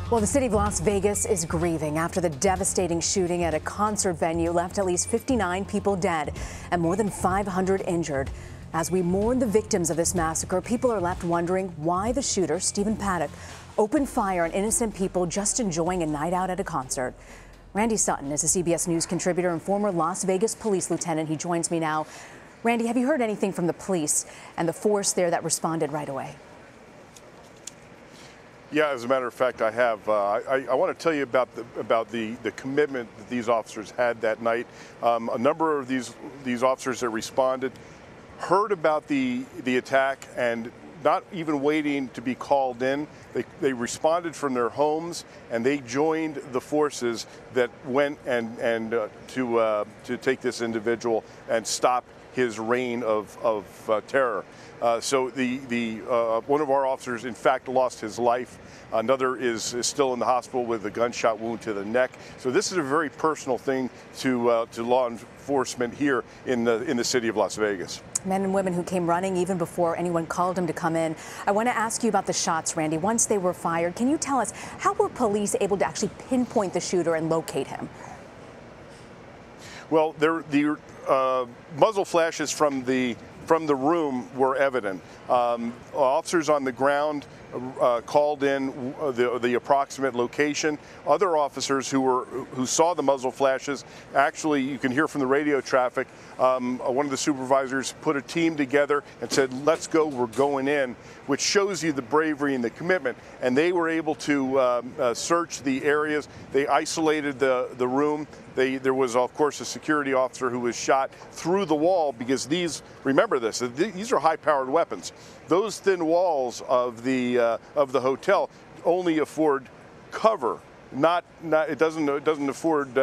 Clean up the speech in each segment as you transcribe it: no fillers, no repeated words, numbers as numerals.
Well, the city of Las Vegas is grieving after the devastating shooting at a concert venue left at least 59 people dead and more than 500 injured. As we mourn the victims of this massacre, people are left wondering why the shooter, Stephen Paddock, opened fire on innocent people just enjoying a night out at a concert. Randy Sutton is a CBS News contributor and former Las Vegas police lieutenant. He joins me now. Randy, have you heard anything from the police and the force there that responded right away? Yeah, as a matter of fact, I have. I want to tell you about the commitment that these officers had that night. A number of these officers that responded heard about the attack and not even waiting to be called in. They responded from their homes and they joined the forces that went and to take this individual and stop his reign of terror. So one of our officers, in fact, lost his life. Another is still in the hospital with a gunshot wound to the neck. So this is a very personal thing to law enforcement here in the city of Las Vegas. Men and women who came running even before anyone called them to come in. I want to ask you about the shots, Randy. Once they were fired, can you tell us how were police able to actually pinpoint the shooter and locate him? Well, the muzzle flashes from the room were evident. Officers on the ground called in the approximate location. Other officers who saw the muzzle flashes, actually, you can hear from the radio traffic. One of the supervisors put a team together and said, "Let's go, we're going in," which shows you the bravery and the commitment. And they were able to search the areas. They isolated the room. There was, of course, a security officer who was shot through the wall because remember this, these are high-powered weapons. Those thin walls of the hotel only afford cover. It doesn't afford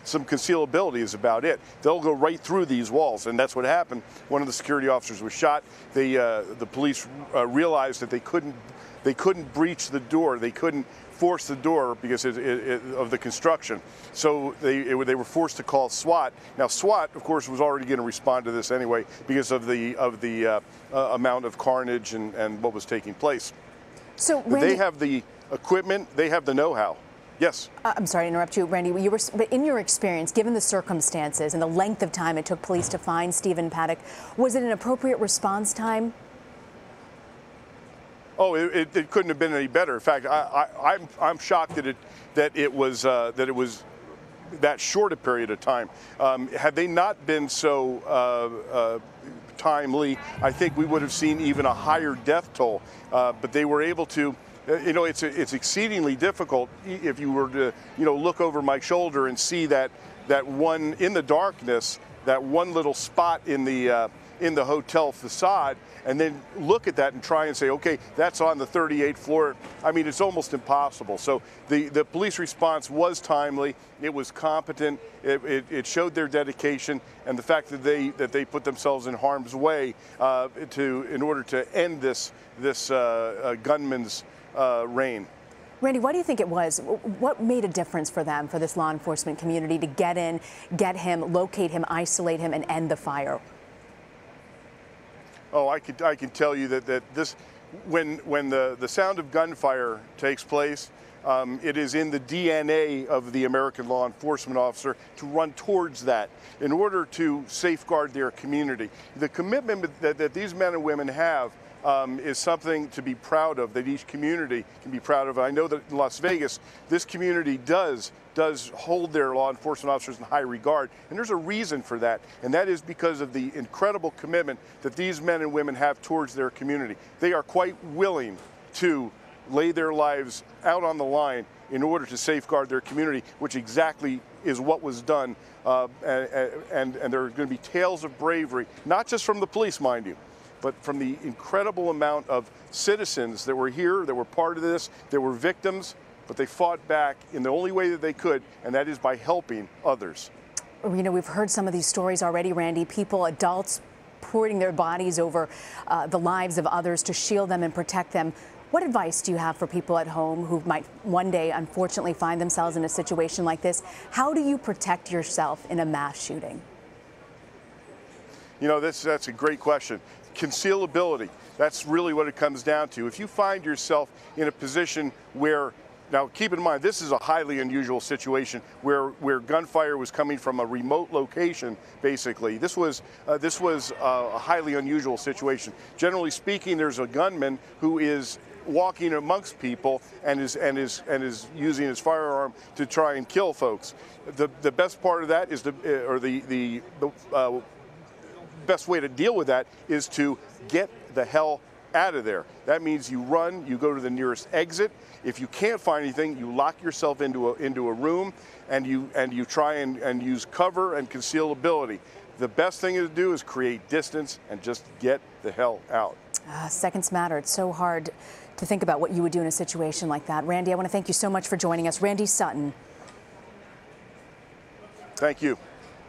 some concealability is about it. They'll go right through these walls, and that's what happened. One of the security officers was shot. The police realized that they couldn't breach the door. They couldn't force the door because of the construction. So they were forced to call SWAT. Now SWAT, of course, was already going to respond to this anyway because of the amount of carnage and what was taking place. So Randy, they have the equipment. They have the know-how. Yes. I'm sorry to interrupt you, Randy. But in your experience, given the circumstances and the length of time it took police to find Stephen Paddock, was it an appropriate response time? Oh, it couldn't have been any better. In fact, I'm shocked that it was that short a period of time. Had they not been so timely, I think we would have seen even a higher death toll. But they were able to. It's exceedingly difficult if you were to look over my shoulder and see that one in the darkness, that one little spot in the hotel facade, and then look at that and try and say, okay, that's on the 38th floor. I mean, it's almost impossible. So the police response was timely. It was competent. It showed their dedication and the fact that they put themselves in harm's way in order to end this gunman's reign. Randy, what do you think it was? What made a difference for them, for this law enforcement community, to get in, get him, locate him, isolate him, and end the fire? Oh, I can tell you that this, when the sound of gunfire takes place, it is in the DNA of the American law enforcement officer to run towards that in order to safeguard their community. The commitment that these men and women have is something to be proud of, that each community can be proud of. I know that in Las Vegas, this community does hold their law enforcement officers in high regard, and there's a reason for that, and that is because of the incredible commitment that these men and women have towards their community. They are quite willing to lay their lives out on the line in order to safeguard their community, which exactly is what was done, and there are going to be tales of bravery, not just from the police, mind you, but from the incredible amount of citizens that were here, that were part of this, that were victims, but they fought back in the only way that they could, and that is by helping others. We've heard some of these stories already, Randy. People, adults, putting their bodies over the lives of others to shield them and protect them. What advice do you have for people at home who might one day, unfortunately, find themselves in a situation like this? How do you protect yourself in a mass shooting? That's a great question. Concealability. That's really what it comes down to. If you find yourself in a position where Now, keep in mind, this is a highly unusual situation where gunfire was coming from a remote location. Basically, this was a highly unusual situation. Generally speaking, there's a gunman who is walking amongst people and is using his firearm to try and kill folks. The best part of that is the best way to deal with that is to get the hell out of there. That means you run, you go to the nearest exit. If you can't find anything, you lock yourself into a room and you try and use cover and concealability. The best thing to do is create distance and just get the hell out. Seconds matter. It's so hard to think about what you would do in a situation like that. Randy, I want to thank you so much for joining us. Randy Sutton. Thank you.